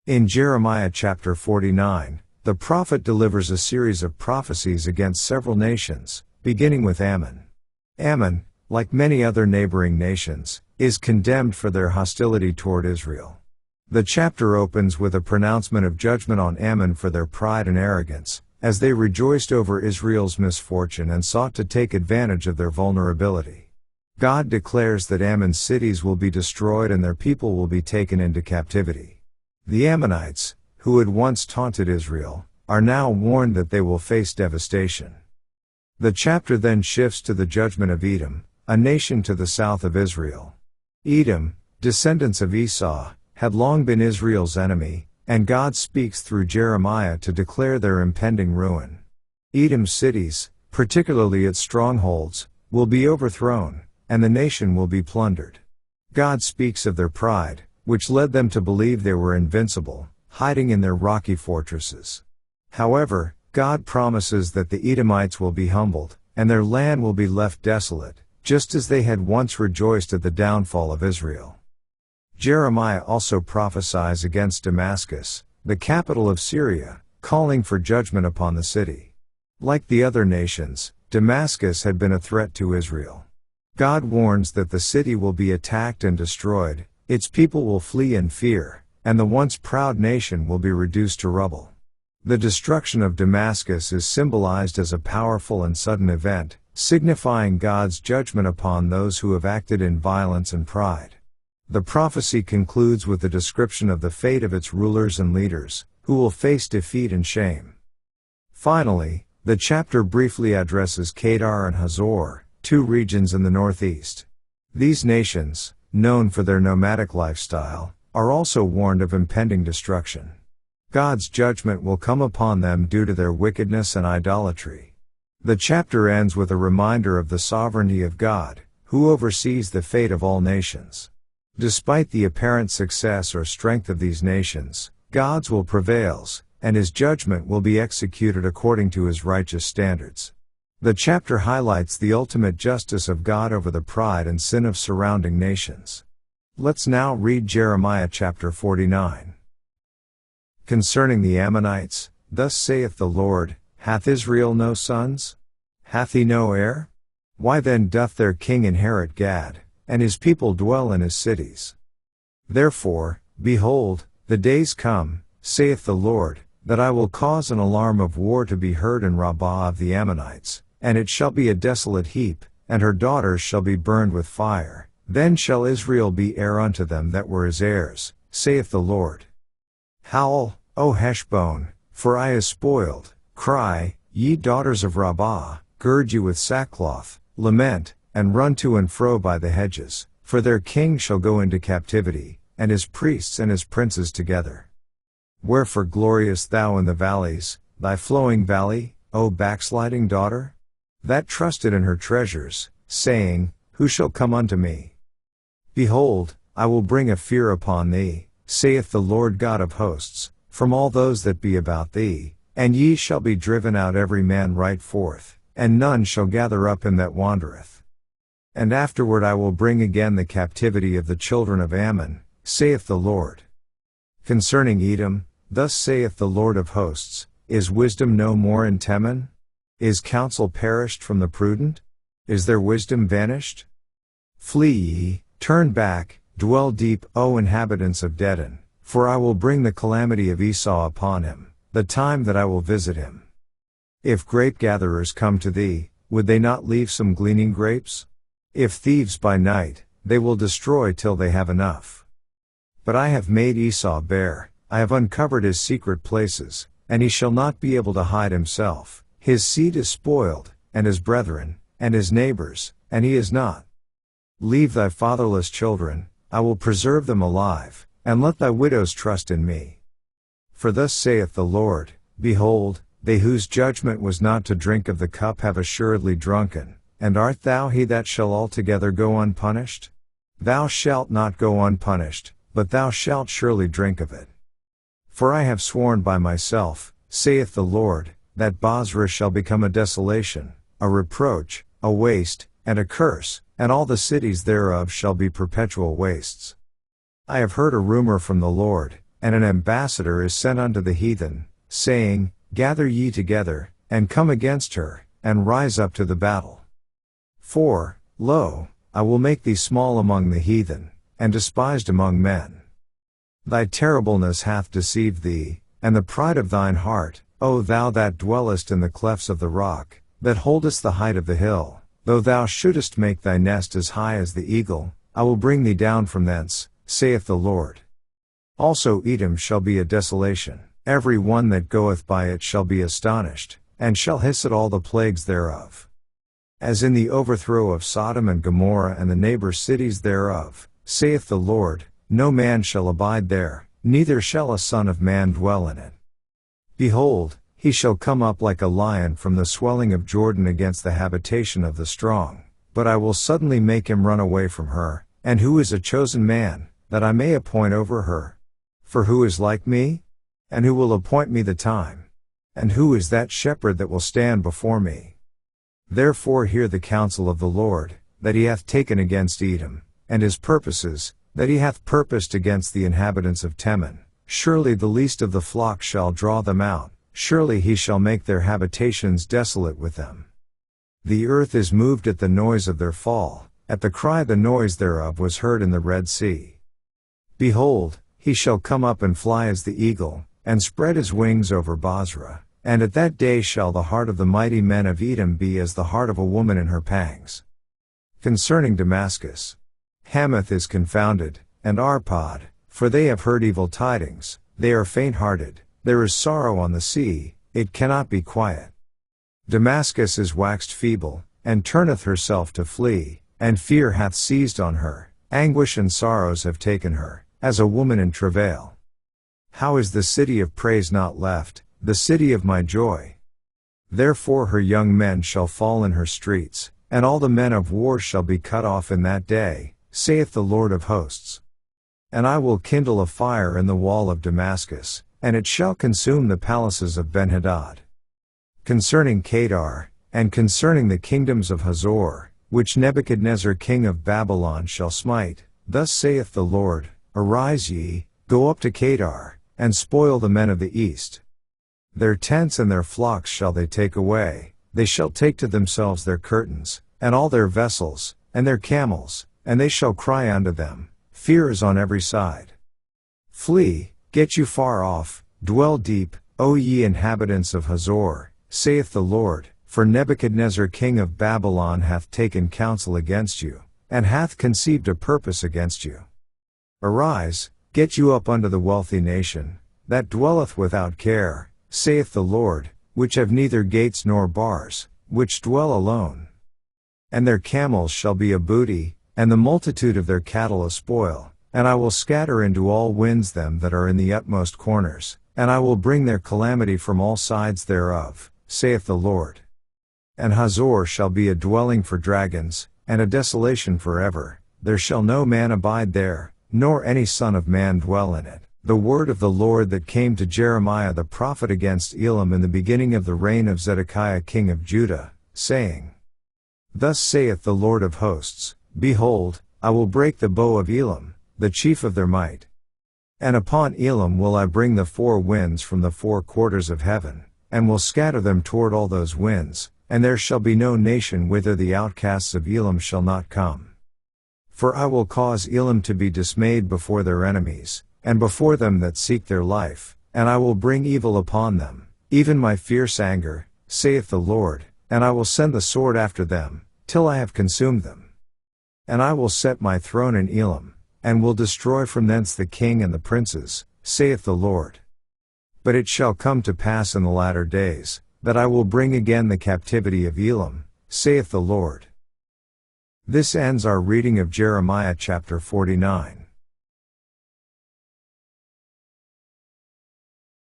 In Jeremiah chapter 49, the prophet delivers a series of prophecies against several nations, beginning with Ammon. Ammon, like many other neighboring nations, is condemned for their hostility toward Israel. The chapter opens with a pronouncement of judgment on Ammon for their pride and arrogance, as they rejoiced over Israel's misfortune and sought to take advantage of their vulnerability. God declares that Ammon's cities will be destroyed and their people will be taken into captivity. The Ammonites, who had once taunted Israel, are now warned that they will face devastation. The chapter then shifts to the judgment of Edom, a nation to the south of Israel. Edom, descendants of Esau, had long been Israel's enemy, and God speaks through Jeremiah to declare their impending ruin. Edom's cities, particularly its strongholds, will be overthrown, and the nation will be plundered. God speaks of their pride, which led them to believe they were invincible, hiding in their rocky fortresses. However, God promises that the Edomites will be humbled, and their land will be left desolate, just as they had once rejoiced at the downfall of Israel. Jeremiah also prophesies against Damascus, the capital of Syria, calling for judgment upon the city. Like the other nations, Damascus had been a threat to Israel. God warns that the city will be attacked and destroyed, its people will flee in fear, and the once proud nation will be reduced to rubble. The destruction of Damascus is symbolized as a powerful and sudden event, signifying God's judgment upon those who have acted in violence and pride. The prophecy concludes with a description of the fate of its rulers and leaders, who will face defeat and shame. Finally, the chapter briefly addresses Kedar and Hazor, two regions in the northeast. These nations, known for their nomadic lifestyle, are also warned of impending destruction. God's judgment will come upon them due to their wickedness and idolatry. The chapter ends with a reminder of the sovereignty of God, who oversees the fate of all nations. Despite the apparent success or strength of these nations, God's will prevails, and His judgment will be executed according to His righteous standards. The chapter highlights the ultimate justice of God over the pride and sin of surrounding nations. Let's now read Jeremiah chapter 49. Concerning the Ammonites, thus saith the Lord, hath Israel no sons? Hath he no heir? Why then doth their king inherit Gad, and his people dwell in his cities? Therefore, behold, the days come, saith the Lord, that I will cause an alarm of war to be heard in Rabbah of the Ammonites, and it shall be a desolate heap, and her daughters shall be burned with fire. Then shall Israel be heir unto them that were his heirs, saith the Lord. Howl, O Heshbon, for Ai is spoiled. Cry, ye daughters of Rabbah, gird you with sackcloth, lament, and run to and fro by the hedges, for their king shall go into captivity, and his priests and his princes together. Wherefore gloriest thou in the valleys, thy flowing valley, O backsliding daughter? That trusted in her treasures, saying, who shall come unto me? Behold, I will bring a fear upon thee, saith the Lord God of hosts, from all those that be about thee, and ye shall be driven out every man right forth, and none shall gather up him that wandereth. And afterward I will bring again the captivity of the children of Ammon, saith the Lord. Concerning Edom, thus saith the Lord of hosts, is wisdom no more in Teman? Is counsel perished from the prudent? Is their wisdom vanished? Flee ye, turn back, dwell deep, O inhabitants of Dedan, for I will bring the calamity of Esau upon him, the time that I will visit him. If grape gatherers come to thee, would they not leave some gleaning grapes? If thieves by night, they will destroy till they have enough. But I have made Esau bare, I have uncovered his secret places, and he shall not be able to hide himself. His seed is spoiled, and his brethren, and his neighbors, and he is not. Leave thy fatherless children, I will preserve them alive, and let thy widows trust in me. For thus saith the Lord, behold, they whose judgment was not to drink of the cup have assuredly drunken, and art thou he that shall altogether go unpunished? Thou shalt not go unpunished, but thou shalt surely drink of it. For I have sworn by myself, saith the Lord, that Bozrah shall become a desolation, a reproach, a waste, and a curse, and all the cities thereof shall be perpetual wastes. I have heard a rumor from the Lord, and an ambassador is sent unto the heathen, saying, Gather ye together, and come against her, and rise up to the battle. For, lo, I will make thee small among the heathen, and despised among men. Thy terribleness hath deceived thee, and the pride of thine heart, O thou that dwellest in the clefts of the rock, that holdest the height of the hill. Though thou shouldest make thy nest as high as the eagle, I will bring thee down from thence, saith the Lord. Also Edom shall be a desolation, every one that goeth by it shall be astonished, and shall hiss at all the plagues thereof. As in the overthrow of Sodom and Gomorrah and the neighbor cities thereof, saith the Lord, no man shall abide there, neither shall a son of man dwell in it. Behold, he shall come up like a lion from the swelling of Jordan against the habitation of the strong, but I will suddenly make him run away from her, and who is a chosen man, that I may appoint over her? For who is like me? And who will appoint me the time? And who is that shepherd that will stand before me? Therefore hear the counsel of the Lord, that he hath taken against Edom, and his purposes, that he hath purposed against the inhabitants of Teman. Surely the least of the flock shall draw them out, surely he shall make their habitations desolate with them. The earth is moved at the noise of their fall, at the cry the noise thereof was heard in the Red Sea. Behold, he shall come up and fly as the eagle, and spread his wings over Bozrah, and at that day shall the heart of the mighty men of Edom be as the heart of a woman in her pangs. Concerning Damascus, Hamath is confounded, and Arpad, for they have heard evil tidings, they are faint-hearted, there is sorrow on the sea, it cannot be quiet. Damascus is waxed feeble, and turneth herself to flee, and fear hath seized on her, anguish and sorrows have taken her, as a woman in travail. How is the city of praise not left, the city of my joy? Therefore her young men shall fall in her streets, and all the men of war shall be cut off in that day, saith the Lord of hosts. And I will kindle a fire in the wall of Damascus, and it shall consume the palaces of Benhadad. Concerning Kedar, and concerning the kingdoms of Hazor, which Nebuchadnezzar king of Babylon shall smite, thus saith the Lord, Arise ye, go up to Kedar, and spoil the men of the east. Their tents and their flocks shall they take away, they shall take to themselves their curtains, and all their vessels, and their camels, and they shall cry unto them, Fear is on every side. Flee, get you far off, dwell deep, O ye inhabitants of Hazor, saith the Lord, for Nebuchadnezzar king of Babylon hath taken counsel against you, and hath conceived a purpose against you. Arise, get you up unto the wealthy nation, that dwelleth without care, saith the Lord, which have neither gates nor bars, which dwell alone. And their camels shall be a booty, and the multitude of their cattle a spoil, and I will scatter into all winds them that are in the utmost corners, and I will bring their calamity from all sides thereof, saith the Lord. And Hazor shall be a dwelling for dragons, and a desolation forever, there shall no man abide there, nor any son of man dwell in it. The word of the Lord that came to Jeremiah the prophet against Elam in the beginning of the reign of Zedekiah king of Judah, saying, Thus saith the Lord of hosts, Behold, I will break the bow of Elam, the chief of their might. And upon Elam will I bring the four winds from the four quarters of heaven, and will scatter them toward all those winds, and there shall be no nation whither the outcasts of Elam shall not come. For I will cause Elam to be dismayed before their enemies, and before them that seek their life, and I will bring evil upon them, even my fierce anger, saith the Lord, and I will send the sword after them, till I have consumed them. And I will set my throne in Elam, and will destroy from thence the king and the princes, saith the Lord. But it shall come to pass in the latter days, that I will bring again the captivity of Elam, saith the Lord. This ends our reading of Jeremiah chapter 49.